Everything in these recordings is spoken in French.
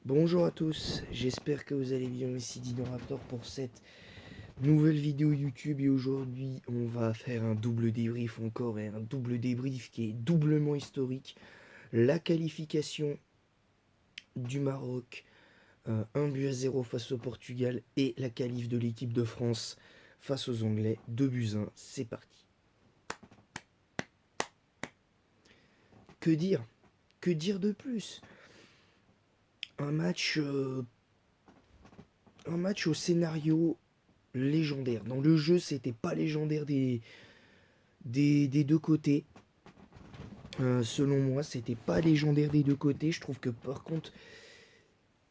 Bonjour à tous, j'espère que vous allez bien, ici Dino Raptor pour cette nouvelle vidéo YouTube et aujourd'hui on va faire un double débrief encore et un double débrief qui est doublement historique. La qualification du Maroc 1-0 face au Portugal et la qualif de l'équipe de France face aux Anglais 2-1, c'est parti. Que dire? Que dire de plus? Un match, un match au scénario légendaire. Dans le jeu, c'était pas légendaire des deux côtés. Selon moi, c'était pas légendaire des deux côtés. Je trouve que par contre,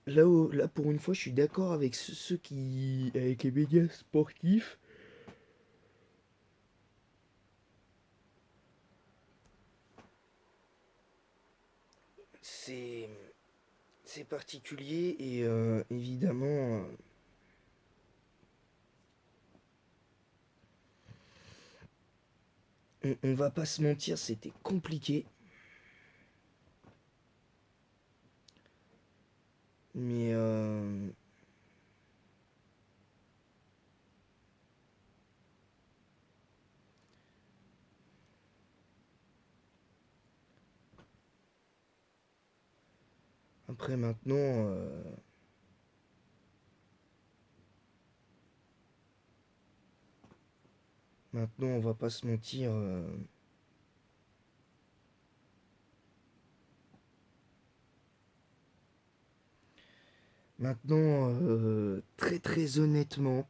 là pour une fois, je suis d'accord avec ceux qui, avec les médias sportifs. C'est c'est particulier et évidemment, on va pas se mentir, c'était compliqué. Mais après maintenant, maintenant on va pas se mentir. Maintenant, très très honnêtement,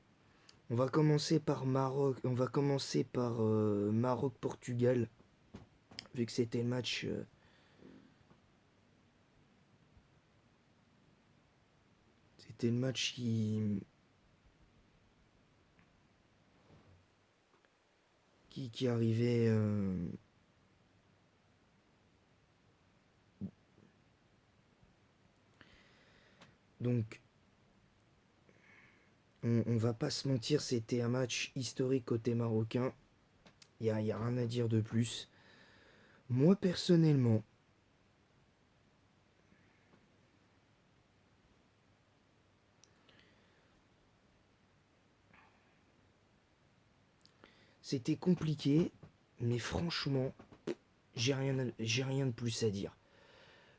on va commencer par Maroc. On va commencer par Maroc-Portugal, vu que c'était le match qui arrivait. Donc, on va pas se mentir, c'était un match historique côté marocain. Y a rien à dire de plus. Moi personnellement, c'était compliqué, mais franchement, j'ai rien de plus à dire.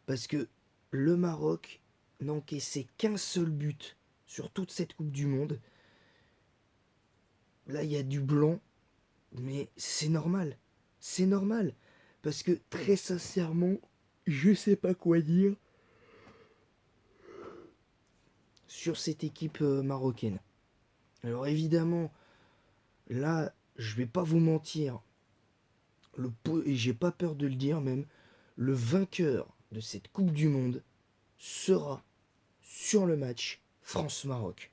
Parce que le Maroc n'a encaissé qu'un seul but sur toute cette Coupe du Monde. Là, il y a du blanc, mais c'est normal. C'est normal. Parce que très sincèrement, je sais pas quoi dire sur cette équipe marocaine. Alors évidemment, là, je vais pas vous mentir, et j'ai pas peur de le dire même, le vainqueur de cette Coupe du Monde sera sur le match France-Maroc.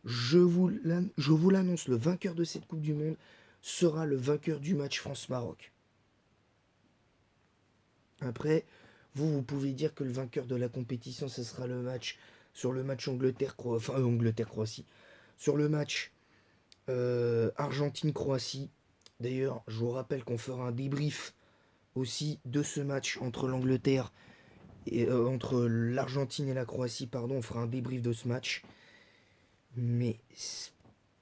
Je vous l'annonce, le vainqueur de cette Coupe du Monde sera le vainqueur du match France-Maroc. Après, vous pouvez dire que le vainqueur de la compétition, ce sera le match sur le match Angleterre-Croatie. Sur le match Argentine-Croatie. D'ailleurs, je vous rappelle qu'on fera un débrief aussi de ce match entre l'Angleterre et entre l'Argentine et la Croatie, pardon. On fera un débrief de ce match. Mais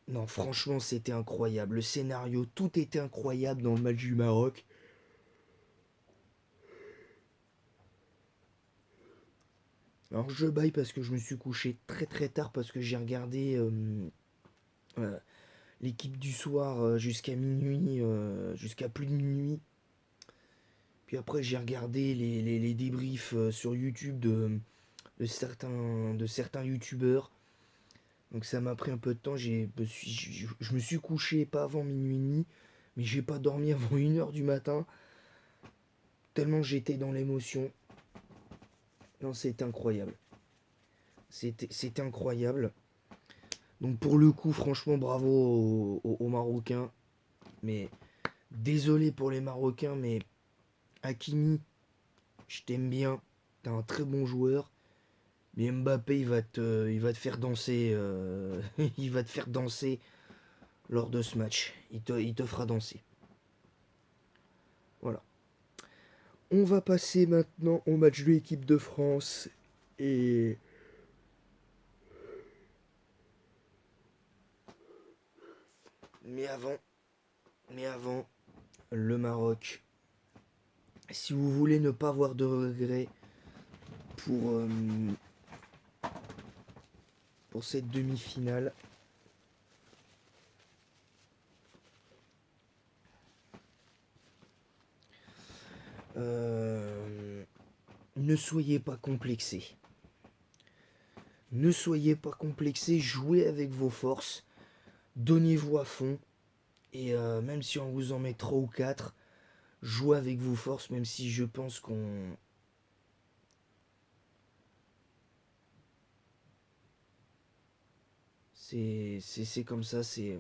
non, franchement, c'était incroyable. Le scénario, tout était incroyable dans le match du Maroc. Alors je baille parce que je me suis couché très très tard parce que j'ai regardé euh, l'équipe du soir jusqu'à minuit, jusqu'à plus de minuit. Puis après j'ai regardé les débriefs sur YouTube de certains youtubeurs. Donc ça m'a pris un peu de temps. Je me suis couché pas avant minuit et demi, mais j'ai pas dormi avant 1h du matin. Tellement j'étais dans l'émotion. Non, c'était incroyable. C'était incroyable. Donc pour le coup, franchement, bravo aux Marocains. Mais désolé pour les Marocains, mais Hakimi, je t'aime bien. T'es un très bon joueur. Mais Mbappé, il va te faire danser. Il va te faire danser lors de ce match. Il te fera danser. Voilà. On va passer maintenant au match de l'équipe de France. Et mais avant, mais avant, le Maroc. Si vous voulez ne pas avoir de regrets pour, euh, pour cette demi-finale, euh, ne soyez pas complexés. Ne soyez pas complexés, jouez avec vos forces, donnez-vous à fond. Et même si on vous en met 3 ou 4, jouez avec vos forces, même si je pense qu'on... C'est comme ça, c'est...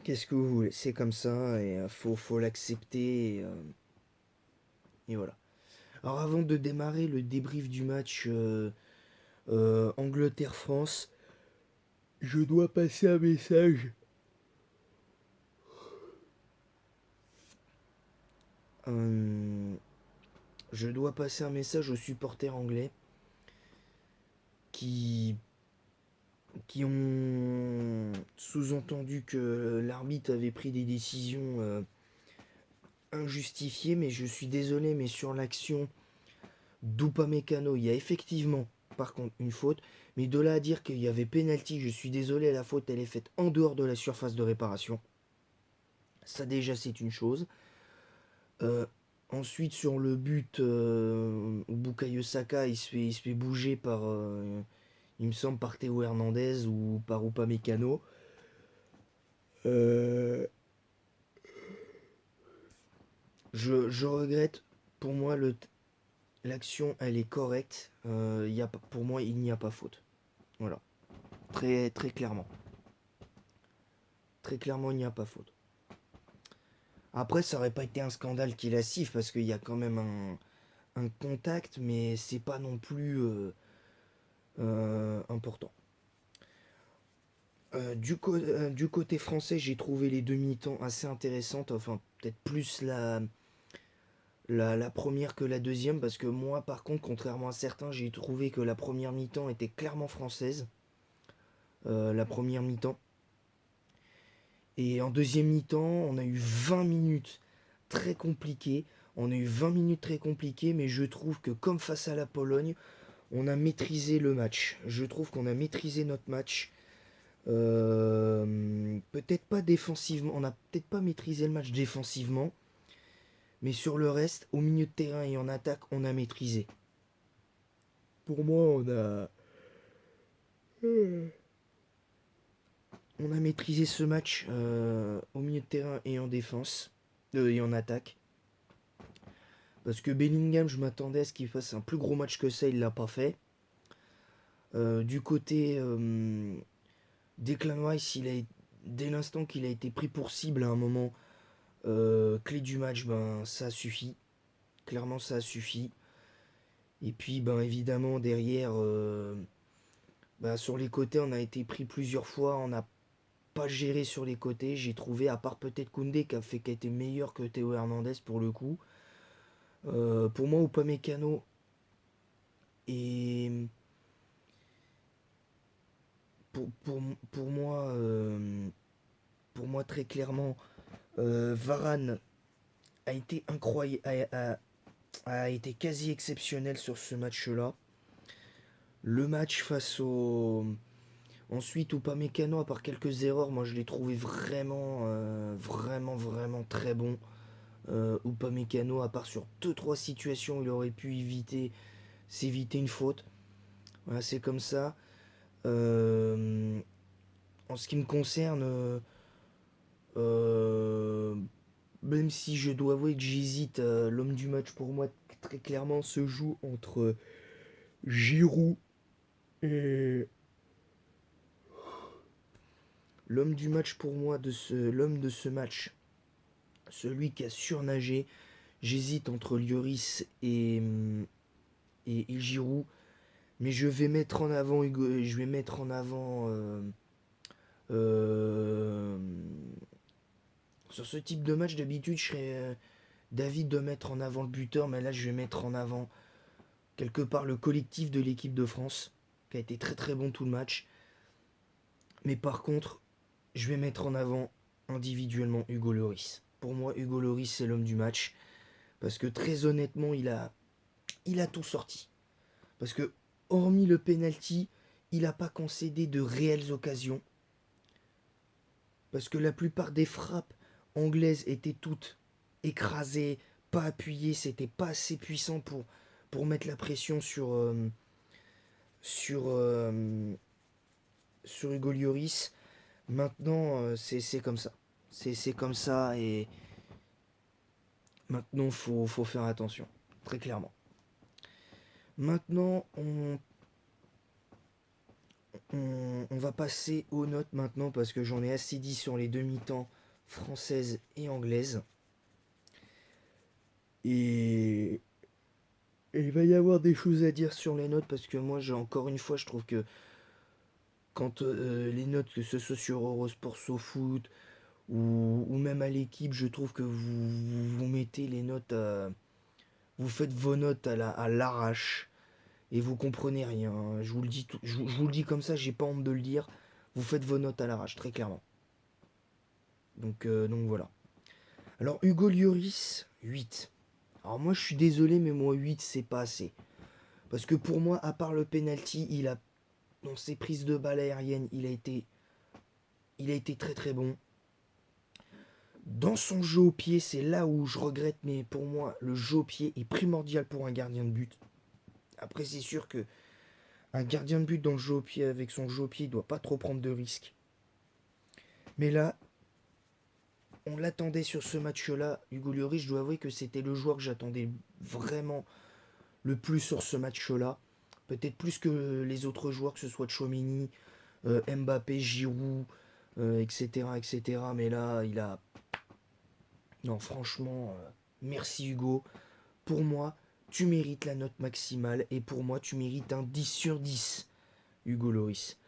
Qu'est-ce que vous voulez? C'est comme ça, et faut l'accepter, et voilà. Alors avant de démarrer le débrief du match Angleterre-France, je dois passer un message. Euh, je dois passer un message aux supporters anglais qui, qui ont sous-entendu que l'arbitre avait pris des décisions injustifiées, mais je suis désolé, mais sur l'action d'Upamecano, il y a effectivement par contre une faute, mais de là à dire qu'il y avait pénalty, je suis désolé, la faute elle est faite en dehors de la surface de réparation. Ça déjà c'est une chose. Euh, Ensuite sur le but, Bukayo Saka il se fait bouger par, il me semble, par Théo Hernandez ou par Upamecano. Euh, je regrette, pour moi l'action elle est correcte. Pour moi il n'y a pas faute. Voilà, très, très clairement. Très clairement il n'y a pas faute. Après ça aurait pas été un scandale qui la siffle parce qu'il y a quand même un contact, mais c'est pas non plus important. Du côté français, j'ai trouvé les demi-temps assez intéressantes, enfin peut-être plus la première que la deuxième, parce que moi par contre, contrairement à certains, j'ai trouvé que la première mi-temps était clairement française, la première mi-temps. Et en deuxième mi-temps, on a eu 20 minutes très compliquées, mais je trouve que comme face à la Pologne, on a maîtrisé le match. Je trouve qu'on a maîtrisé notre match. Peut-être pas défensivement, on n'a peut-être pas maîtrisé le match défensivement, mais sur le reste, au milieu de terrain et en attaque, on a maîtrisé. Pour moi, on a maîtrisé ce match au milieu de terrain et en défense, et en attaque. Parce que Bellingham, je m'attendais à ce qu'il fasse un plus gros match que ça, il l'a pas fait. Du côté Declan Rice, dès l'instant qu'il a été pris pour cible à un moment clé du match, ben ça suffit. Clairement, ça a suffi. Et puis, ben, évidemment, derrière, ben, sur les côtés, on a été pris plusieurs fois. On n'a pas géré sur les côtés. J'ai trouvé, à part peut-être Koundé, qui a été meilleur que Théo Hernandez pour le coup. Pour moi, Upamecano et pour, pour, pour moi, très clairement, Varane a été incroyable, a été quasi exceptionnel sur ce match-là. Le match face au, ensuite, Upamecano, à part quelques erreurs, moi je l'ai trouvé vraiment, vraiment très bon. Upamecano, à part sur deux trois situations, il aurait pu s'éviter une faute. Voilà, c'est comme ça. Euh, En ce qui me concerne, euh, même si je dois avouer que j'hésite, l'homme du match pour moi très clairement se joue entre Giroud et l'homme du match pour moi l'homme de ce match, celui qui a surnagé. J'hésite entre Lloris et Giroud, mais je vais mettre en avant je vais mettre en avant euh, sur ce type de match d'habitude je serais David de mettre en avant le buteur, mais là je vais mettre en avant quelque part le collectif de l'équipe de France, qui a été très très bon tout le match. Mais par contre, je vais mettre en avant individuellement Hugo Lloris. Pour moi, Hugo Lloris, c'est l'homme du match. Parce que très honnêtement, il a tout sorti. Parce que, hormis le penalty, il n'a pas concédé de réelles occasions. Parce que la plupart des frappes anglaises étaient toutes écrasées, pas appuyées, c'était pas assez puissant pour mettre la pression sur, sur Hugo Lloris. Maintenant, c'est comme ça. C'est comme ça et maintenant, faut faire attention. Très clairement. Maintenant, on va passer aux notes maintenant parce que j'en ai assez dit sur les demi-temps françaises et anglaises. Et il va y avoir des choses à dire sur les notes parce que moi, encore une fois, je trouve que quand les notes, que ce soit sur Eurosport SoFoot ou même à l'équipe, je trouve que vous mettez les notes vous faites vos notes à l'arrache et vous comprenez rien. Je vous le dis, je vous le dis comme ça, j'ai pas honte de le dire. Vous faites vos notes à l'arrache, très clairement. Donc voilà. Alors Hugo Lloris, 8. Alors moi je suis désolé, mais moi 8 c'est pas assez. Parce que pour moi, à part le penalty, dans ses prises de balles aériennes, il a été très très bon. Dans son jeu au pied, c'est là où je regrette, mais pour moi, le jeu au pied est primordial pour un gardien de but. Après, c'est sûr que un gardien de but dans le jeu au pied, avec son jeu au pied, il doit pas trop prendre de risques. Mais là, on l'attendait sur ce match-là. Hugo Lloris, je dois avouer que c'était le joueur que j'attendais vraiment le plus sur ce match-là. Peut-être plus que les autres joueurs, que ce soit Tchouaméni, Mbappé, Giroud, etc., etc. Mais là, il a... Non, franchement, merci Hugo. Pour moi, tu mérites la note maximale. Et pour moi, tu mérites un 10 sur 10, Hugo Lloris.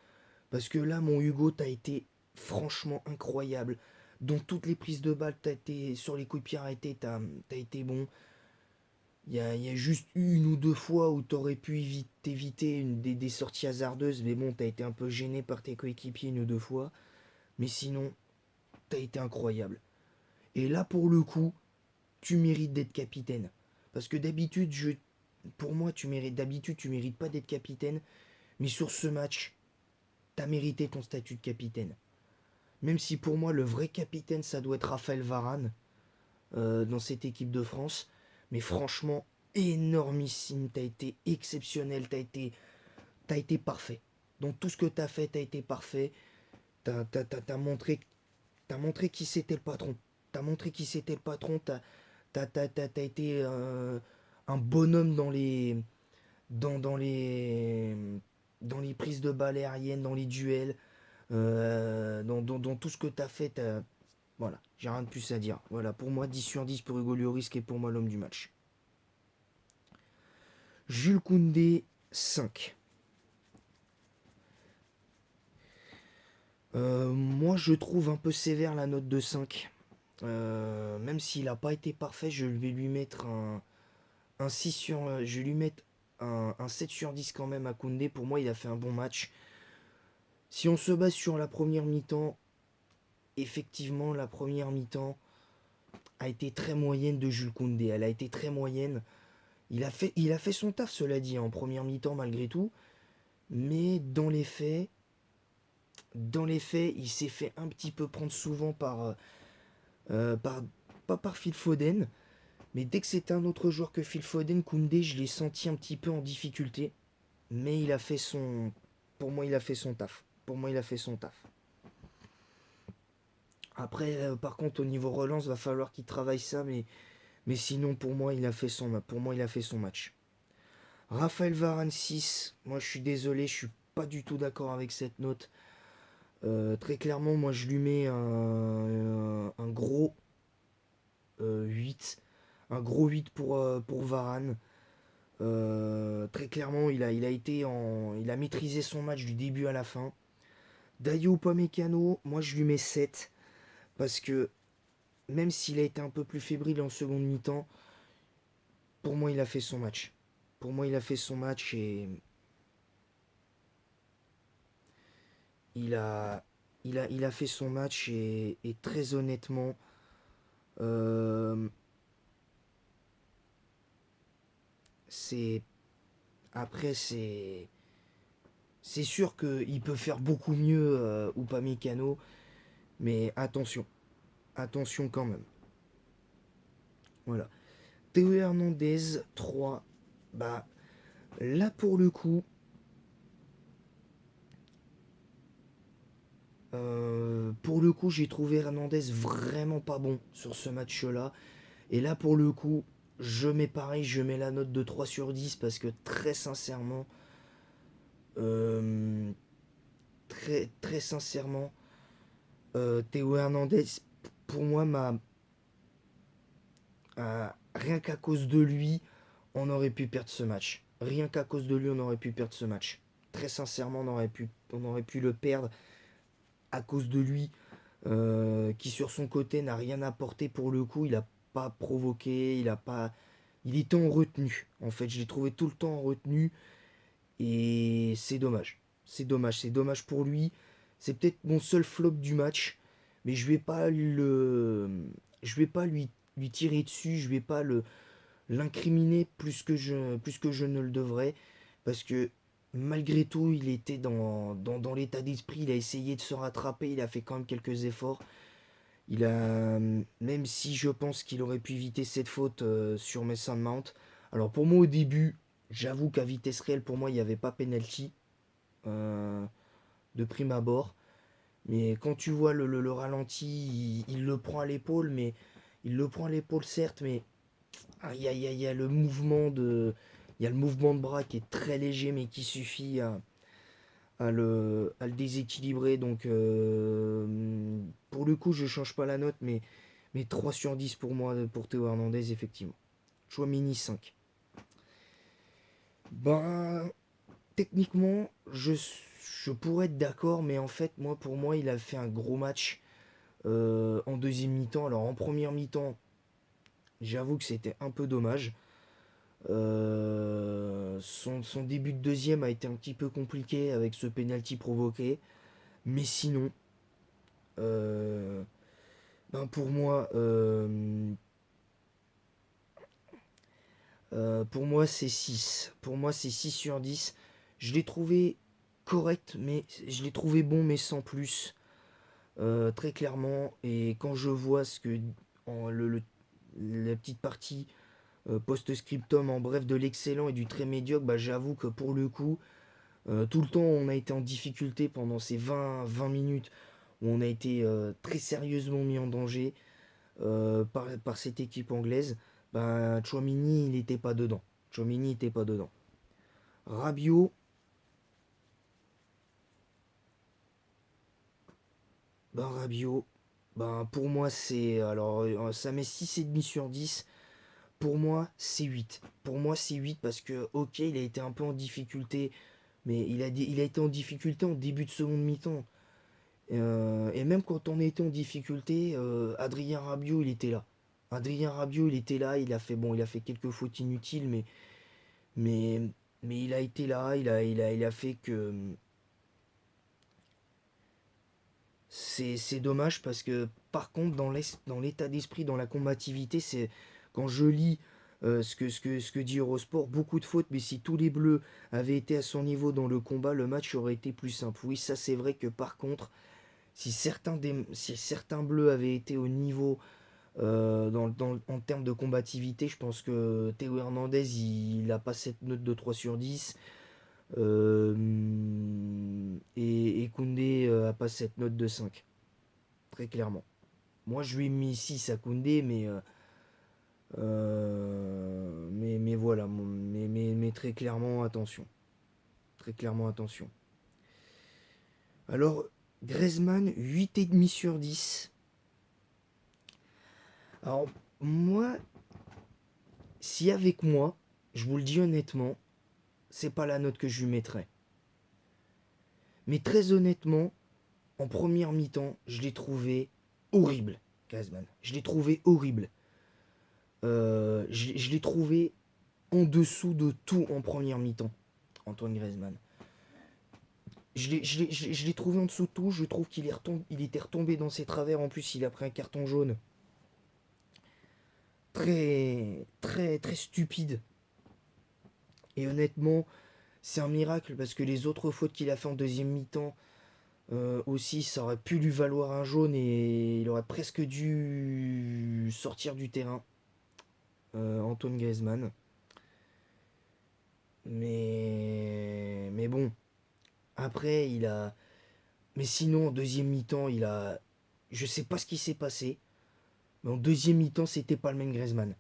Parce que là, mon Hugo, t'as été franchement incroyable. Dans toutes les prises de balles, t'as été sur les coups de pied arrêtés, t'as été bon. Il y a juste une ou deux fois où t'aurais pu éviter des sorties hasardeuses, mais bon, t'as été un peu gêné par tes coéquipiers une ou deux fois. Mais sinon, t'as été incroyable. Et là, pour le coup, tu mérites d'être capitaine. Parce que d'habitude, pour moi, d'habitude, tu mérites pas d'être capitaine. Mais sur ce match, t'as mérité ton statut de capitaine. Même si pour moi, le vrai capitaine, ça doit être Raphaël Varane dans cette équipe de France. Mais franchement, énormissime. T'as été exceptionnel. T'as été parfait. Dans tout ce que t'as fait, t'as été parfait. T'as montré qui c'était le patron. T'as montré qui c'était le patron. T'as été un bonhomme dans les prises de balles aériennes, dans les duels, dans tout ce que t'as fait. Voilà, j'ai rien de plus à dire. Voilà, pour moi, 10 sur 10 pour Hugo Lloris, qui est pour moi l'homme du match. Jules Koundé, 5. Moi, je trouve un peu sévère la note de 5. Même s'il n'a pas été parfait, je vais lui mettre un 6 sur. Je vais lui mettre un 7 sur 10 quand même à Koundé. Pour moi, il a fait un bon match. Si on se base sur la première mi-temps, effectivement, la première mi-temps a été très moyenne de Jules Koundé. Elle a été très moyenne. Il a fait son taf, cela dit, en première mi-temps malgré tout. Mais dans les faits, il s'est fait un petit peu prendre souvent pas par Phil Foden, mais dès que c'était un autre joueur que Phil Foden, Koundé, je l'ai senti un petit peu en difficulté. Mais pour moi, il a fait son taf. Pour moi, il a fait son taf. Après, par contre, au niveau relance, va falloir qu'il travaille ça, mais sinon, pour moi, il a fait son match. Raphaël Varane 6, moi je suis désolé, je suis pas du tout d'accord avec cette note. Très clairement, moi je lui mets un gros 8. Un gros 8 pour Varane. Très clairement, il a maîtrisé son match du début à la fin. Dayo Upamecano, moi je lui mets 7. Parce que même s'il a été un peu plus fébrile en seconde mi-temps, pour moi il a fait son match. Pour moi, il a fait son match et il a, il a fait son match et très honnêtement, euh, c'est après c'est sûr qu'il peut faire beaucoup mieux Upamecano, mais attention, attention quand même. Voilà. Théo Hernandez 3, bah là pour le coup, j'ai trouvé Hernandez vraiment pas bon sur ce match-là. Et là, pour le coup, je mets pareil, je mets la note de 3 sur 10 parce que très sincèrement, euh, très sincèrement, Théo Hernandez, pour moi, rien qu'à cause de lui, on aurait pu perdre ce match. Rien qu'à cause de lui, on aurait pu perdre ce match. Très sincèrement, on aurait pu le perdre à cause de lui, qui sur son côté n'a rien apporté pour le coup. Il a pas provoqué, il a pas, il était en retenue. En fait, je l'ai trouvé tout le temps en retenue et c'est dommage. C'est dommage pour lui. C'est peut-être mon seul flop du match, mais je vais pas lui tirer dessus. Je vais pas l'incriminer plus que je ne le devrais, parce que malgré tout, il était dans l'état d'esprit. Il a essayé de se rattraper. Il a fait quand même quelques efforts. Il a, même si je pense qu'il aurait pu éviter cette faute sur Mason Mount. Alors pour moi au début, j'avoue qu'à vitesse réelle, pour moi, il n'y avait pas penalty euh, de prime abord. Mais quand tu vois le ralenti, il le prend à l'épaule, mais il le prend à l'épaule certes, mais il y a le mouvement de, il y a le mouvement de bras qui est très léger, mais qui suffit à le déséquilibrer. Donc pour le coup, je change pas la note, mais 3 sur 10 pour moi, pour Théo Hernandez, effectivement. Chouamini 5. Ben, techniquement, je pourrais être d'accord, mais en fait, pour moi, il a fait un gros match en deuxième mi-temps. Alors, en première mi-temps, j'avoue que c'était un peu dommage. Son début de deuxième a été un petit peu compliqué avec ce penalty provoqué. Mais sinon, euh, ben pour moi c'est 6. Pour moi c'est 6 sur 10. Je l'ai trouvé correct, mais je l'ai trouvé bon, mais sans plus. Très clairement. Et quand je vois ce que la petite partie post-scriptum en bref de l'excellent et du très médiocre, bah, j'avoue que pour le coup, tout le temps on a été en difficulté pendant ces 20 minutes où on a été très sérieusement mis en danger par cette équipe anglaise. Ben, Chouamini, il n'était pas dedans. Chouamini n'était pas dedans. Rabiot, Rabiot, pour moi, c'est. Alors, ça met 6,5 sur 10. Pour moi, c'est 8. Pour moi, c'est 8 parce que, ok, il a été un peu en difficulté, mais il a été en difficulté en début de seconde mi-temps. Et même quand on était en difficulté, Adrien Rabiot, il était là. Adrien Rabiot, il était là, il a fait quelques fautes inutiles, mais, mais il a été là, il a fait que c'est dommage parce que par contre dans l'état d'esprit, dans la combativité, c'est quand je lis ce que dit Eurosport, beaucoup de fautes, mais si tous les bleus avaient été à son niveau dans le combat, le match aurait été plus simple. Oui, ça c'est vrai que par contre, si certains bleus avaient été au niveau en termes de combativité, je pense que Théo Hernandez, il n'a pas cette note de 3 sur 10. Et Koundé a pas cette note de 5. Très clairement. Moi, je lui ai mis 6 à Koundé, mais voilà. Mais très clairement, attention. Très clairement, attention. Alors, Griezmann, 8,5 sur 10. Alors, moi, si avec moi, je vous le dis honnêtement, c'est pas la note que je lui mettrais. Mais très honnêtement, en première mi-temps, je l'ai trouvé horrible, Griezmann. Je l'ai trouvé horrible. Je l'ai trouvé. en dessous de tout en première mi-temps, Antoine Griezmann. Je l'ai trouvé en dessous de tout. Je trouve il était retombé dans ses travers. En plus, il a pris un carton jaune très, très, très stupide. Et honnêtement, c'est un miracle parce que les autres fautes qu'il a fait en deuxième mi-temps aussi, ça aurait pu lui valoir un jaune et il aurait presque dû sortir du terrain, Antoine Griezmann. Mais bon, après, il a. Mais sinon, en deuxième mi-temps, il a. Je sais pas ce qui s'est passé, mais en deuxième mi-temps, c'était pas le même Griezmann.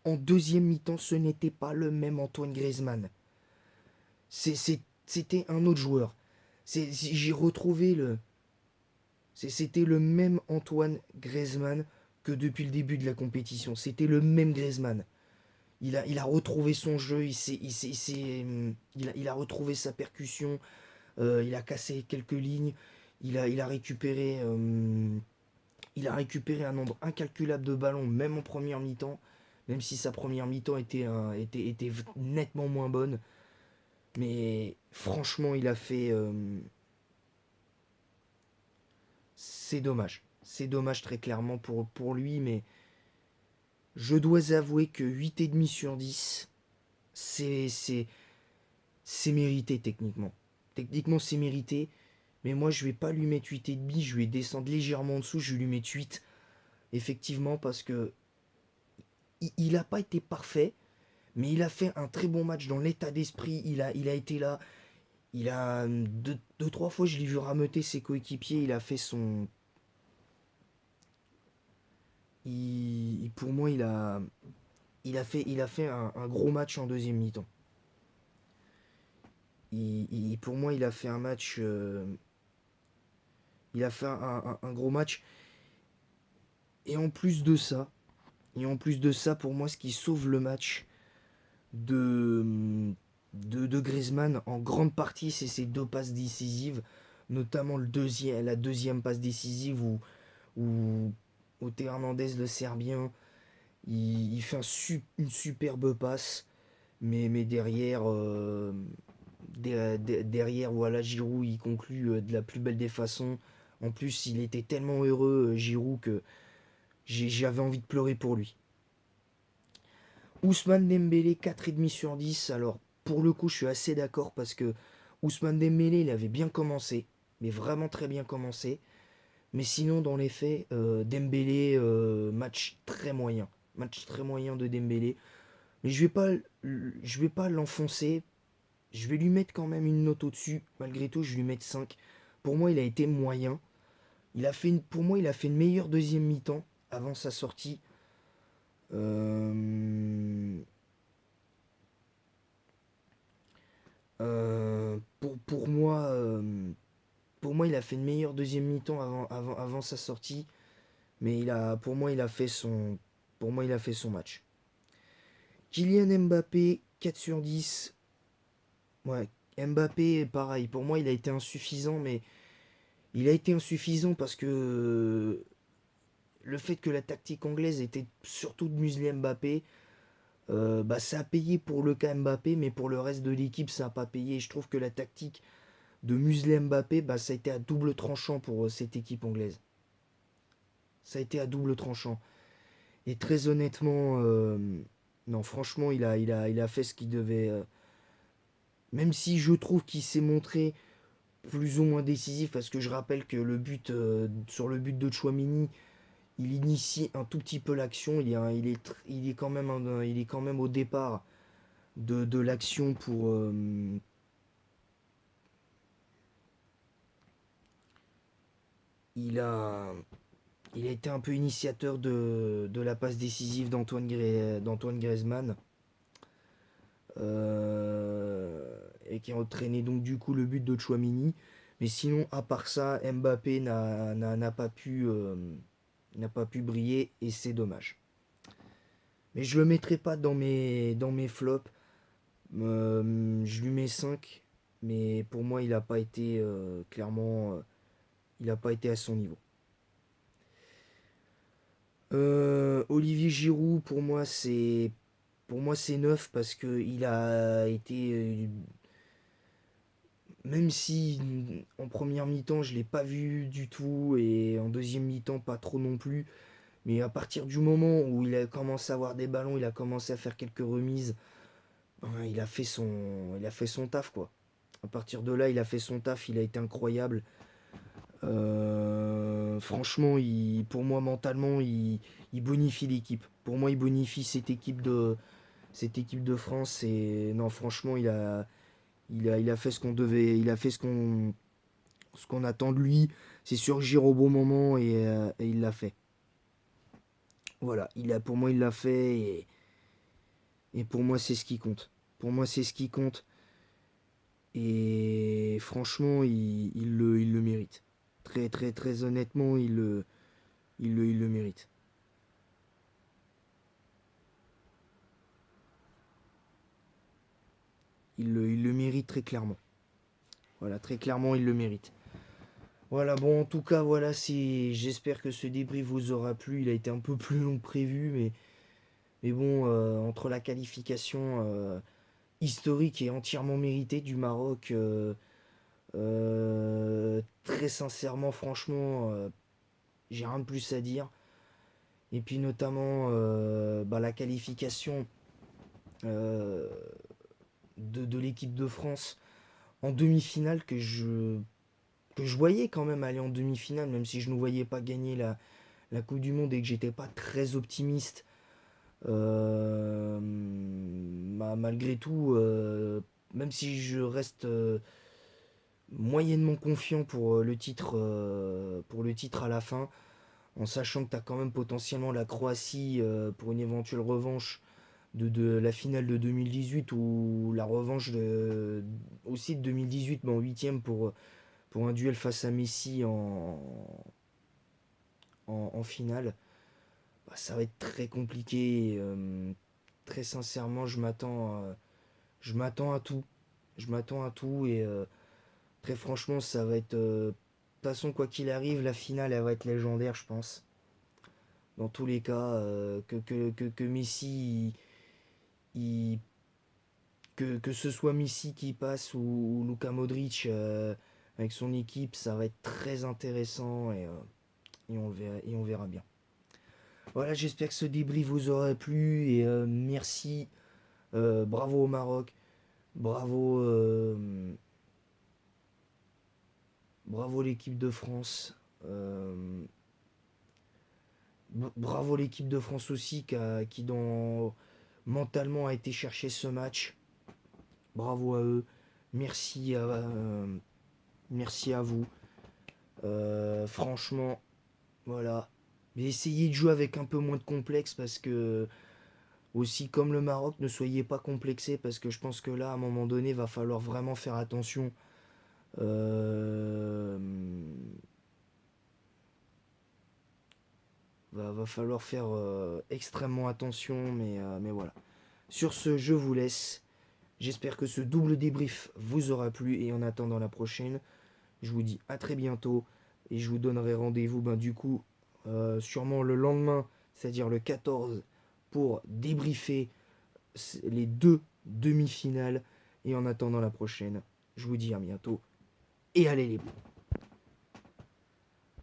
En deuxième mi-temps, ce n'était pas le même Antoine Griezmann. C'était un autre joueur. J'ai retrouvé le. C'était le même Antoine Griezmann que depuis le début de la compétition. C'était le même Griezmann. Il a retrouvé son jeu, il a retrouvé sa percussion, il a cassé quelques lignes, il a récupéré un nombre incalculable de ballons, même en première mi-temps, même si sa première mi-temps était nettement moins bonne. Mais franchement, il a fait. C'est dommage. C'est dommage très clairement pour lui, mais je dois avouer que 8,5 sur 10, c'est, c'est, c'est mérité techniquement. Techniquement, c'est mérité, mais moi, je vais pas lui mettre 8,5, je vais descendre légèrement en dessous, je vais lui mettre 8. Effectivement, parce que il a pas été parfait, mais il a fait un très bon match dans l'état d'esprit. Il a été là. Il a deux, trois fois, je l'ai vu rameuter ses coéquipiers. Il a fait son. Pour moi, il a fait un gros match en deuxième mi-temps. Pour moi, il a fait un match. Il a fait un gros match. Et en plus de ça, pour moi, ce qui sauve le match de Griezmann en grande partie, c'est ses deux passes décisives, notamment la deuxième passe décisive où Théo Hernandez, le Serbien, il fait une superbe passe, mais derrière, voilà, Giroud, il conclut de la plus belle des façons. En plus, il était tellement heureux, Giroud, que j'avais envie de pleurer pour lui. Ousmane Dembélé, 4,5 sur 10. Alors, pour le coup, je suis assez d'accord parce que Ousmane Dembélé, il avait bien commencé, mais vraiment très bien commencé. Mais sinon, dans les faits, Dembélé, match très moyen. Match très moyen de Dembélé. Mais je vais pas l'enfoncer. Je vais lui mettre quand même une note au-dessus. Malgré tout, je vais lui mettre 5. Pour moi, il a été moyen. Pour moi, il a fait une meilleure deuxième mi-temps avant sa sortie. Euh, pour moi, il a fait une meilleure deuxième mi-temps avant sa sortie. Mais pour moi, il a fait son match. Kylian Mbappé, 4 sur 10. Ouais, Mbappé, pareil. Pour moi, il a été insuffisant, mais il a été insuffisant parce que le fait que la tactique anglaise était surtout de museler Mbappé, bah, ça a payé pour le cas Mbappé, mais pour le reste de l'équipe, ça n'a pas payé. Je trouve que la tactique de museler Mbappé, bah, ça a été à double tranchant pour cette équipe anglaise. Ça a été à double tranchant. Et très honnêtement, non, franchement, il a fait ce qu'il devait. Même si je trouve qu'il s'est montré plus ou moins décisif, parce que je rappelle que sur le but de Chouamini, il initie un tout petit peu l'action. Il est quand même au départ de l'action pour. Il a, il a été un peu initiateur de la passe décisive d'Antoine Griezmann. Et qui a entraîné donc du coup le but de Chouamini. Mais sinon, à part ça, Mbappé n'a pas pu briller et c'est dommage. Mais je le mettrai pas dans mes flops. Je lui mets 5, mais pour moi, il n'a pas été clairement, il n'a pas été à son niveau. Olivier Giroud, pour moi, c'est Pour moi, c'est 9 parce que il a été. Même si en première mi-temps, je l'ai pas vu du tout et en deuxième mi-temps, pas trop non plus. Mais à partir du moment où il a commencé à avoir des ballons, il a commencé à faire quelques remises, ben, il a fait son taf quoi. À partir de là, il a fait son taf, il a été incroyable. Franchement, pour moi, mentalement, il bonifie l'équipe. Pour moi, il bonifie cette équipe de France. Et non, franchement, il a fait ce qu'on devait, il a fait ce qu'on attend de lui. C'est surgir au bon moment et il l'a fait. Voilà, pour moi, il l'a fait et pour moi, c'est ce qui compte. Pour moi, c'est ce qui compte. Et franchement, il le mérite. Très, très, très honnêtement, il le mérite. Il le mérite très clairement. Voilà, très clairement, il le mérite. Voilà, bon, en tout cas, voilà, j'espère que ce débrief vous aura plu. Il a été un peu plus long que prévu, mais bon, entre la qualification historique et entièrement méritée du Maroc, très sincèrement, franchement, j'ai rien de plus à dire. Et puis notamment bah, la qualification euh, de l'équipe de France en demi-finale que je voyais quand même aller en demi-finale, même si je ne voyais pas gagner la Coupe du Monde et que j'étais pas très optimiste. Malgré tout, même si je reste moyennement confiant pour le titre à la fin, en sachant que tu as quand même potentiellement la Croatie pour une éventuelle revanche de la finale de 2018 ou la revanche aussi de 2018 mais en huitième pour un duel face à Messi en finale. Bah, ça va être très compliqué. Très sincèrement, je m'attends à tout. Je m'attends à tout et très franchement, ça va être. De toute façon, quoi qu'il arrive, la finale, elle va être légendaire, je pense. Dans tous les cas, que Messi, il- que ce soit Messi qui passe ou Luka Modric avec son équipe, ça va être très intéressant et on verra bien. Voilà, j'espère que ce débrief vous aura plu et merci. Bravo au Maroc. Bravo, bravo l'équipe de France. Euh, Bravo l'équipe de France aussi mentalement a été chercher ce match. Bravo à eux. Merci merci à vous. Franchement, voilà. Mais essayez de jouer avec un peu moins de complexe parce que aussi comme le Maroc, ne soyez pas complexés parce que je pense que là, à un moment donné, va falloir vraiment faire attention. Euh, va falloir faire extrêmement attention, mais voilà. Sur ce, je vous laisse. J'espère que ce double débrief vous aura plu et en attendant la prochaine, je vous dis à très bientôt et je vous donnerai rendez-vous du coup sûrement le lendemain, c'est-à-dire le 14 pour débriefer les deux demi-finales et en attendant la prochaine, je vous dis à bientôt et allez les bons.